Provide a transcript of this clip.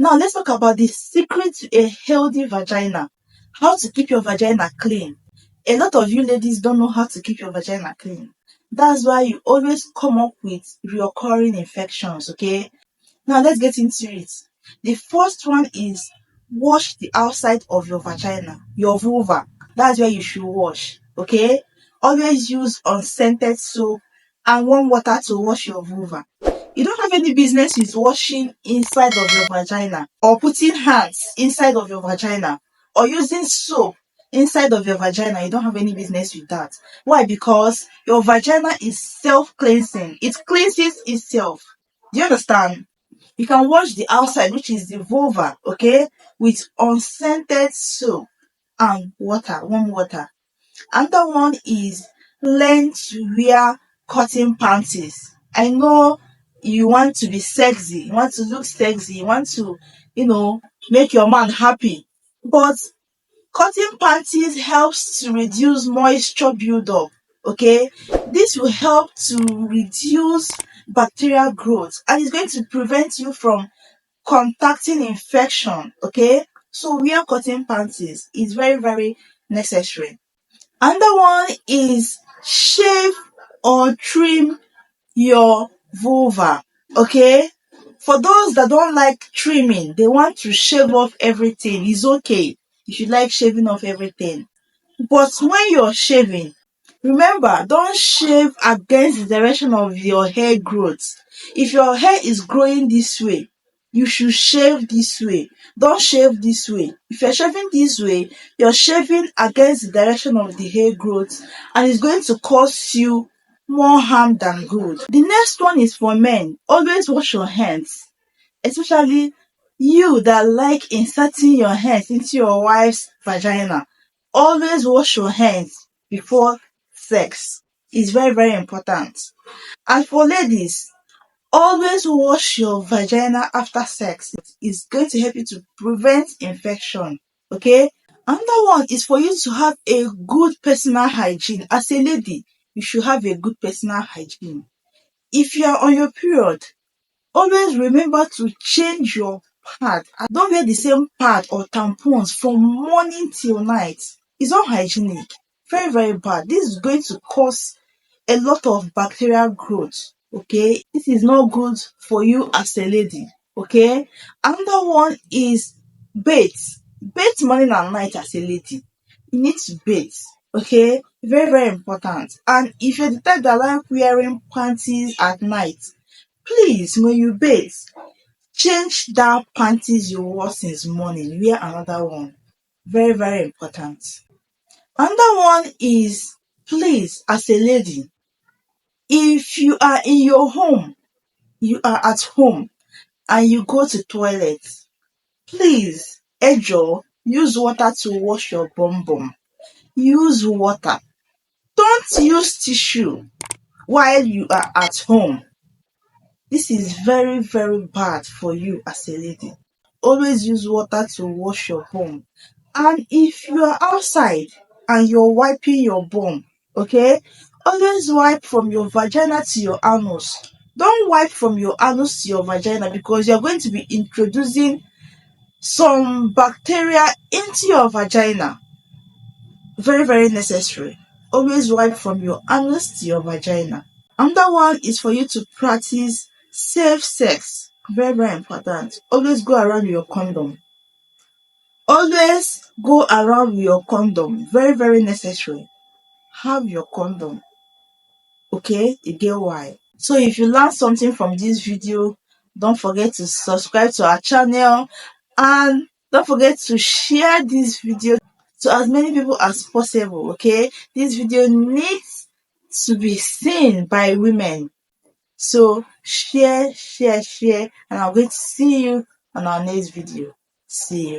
Now let's talk about the secret to a healthy vagina. How to keep your vagina clean. A lot of you ladies don't know how to keep your vagina clean. That's why you always come up with recurring infections, okay? Now let's get into it. The first one is wash the outside of your vagina, your vulva. That's where you should wash, okay? Always use unscented soap and warm water to wash your vulva. You don't have any business with washing inside of your vagina or putting hands inside of your vagina or using soap inside of your vagina. You don't have any business with that. Why? Because your vagina is self-cleansing. It cleanses itself. Do you understand? You can wash the outside, which is the vulva, okay, with unscented soap and water, warm water. Another one is learn to wear cotton panties. I know you want to be sexy, you want to look sexy, you want to, make your man happy. But cotton panties helps to reduce moisture buildup. Okay, this will help to reduce bacterial growth and it's going to prevent you from contacting infection. Okay, so wear cotton panties is very, very necessary. Another one is shave or trim your vulva. Okay, for those that don't like trimming, they want to shave off everything, it's okay. You should like shaving off everything. But when you're shaving, remember, don't shave against the direction of your hair growth. If your hair is growing this way, you should shave this way. Don't shave this way. If you're shaving this way, you're shaving against the direction of the hair growth and it's going to cause you more harm than good. The next one is for men. Always wash your hands, especially you that like inserting your hands into your wife's vagina. Always wash your hands before sex. It's very, very important. And for ladies, always wash your vagina after sex. It's going to help you to prevent infection. Okay? Another one is for you to have a good personal hygiene. As a lady, you should have a good personal hygiene. If you are on your period, always remember to change your pad. Don't wear the same pad or tampons from morning till night. It's unhygienic. Very, very bad. This is going to cause a lot of bacterial growth. Okay, this is not good for you as a lady. Okay, another one is bathe. Bathe morning and night as a lady. You need to bathe. Okay, very, very important. And if you're the type that like wearing panties at night, please, when you bathe, change that panties you wore since morning. Wear another one. Very, very important. Another one is, please, as a lady, if you are in your home, you are at home, and you go to toilet, please, ejo, use water to wash your bum bum. Use water. Don't use tissue while you are at home. This is very, very bad for you as a lady. Always use water to wash your bum. And if you are outside and you're wiping your bum, okay, always wipe from your vagina to your anus. Don't wipe from your anus to your vagina because you're going to be introducing some bacteria into your vagina. Very, very necessary. Always wipe from your anus to your vagina. Another one is for you to practice safe sex. Very, very important. Always go around with your condom. Always go around with your condom. Very, very necessary. Have your condom. Okay? You get why. So if you learned something from this video, don't forget to subscribe to our channel and don't forget to share this video to as many people as possible. Okay? This video needs to be seen by women. So share, and I'm going to see you on our next video. See you.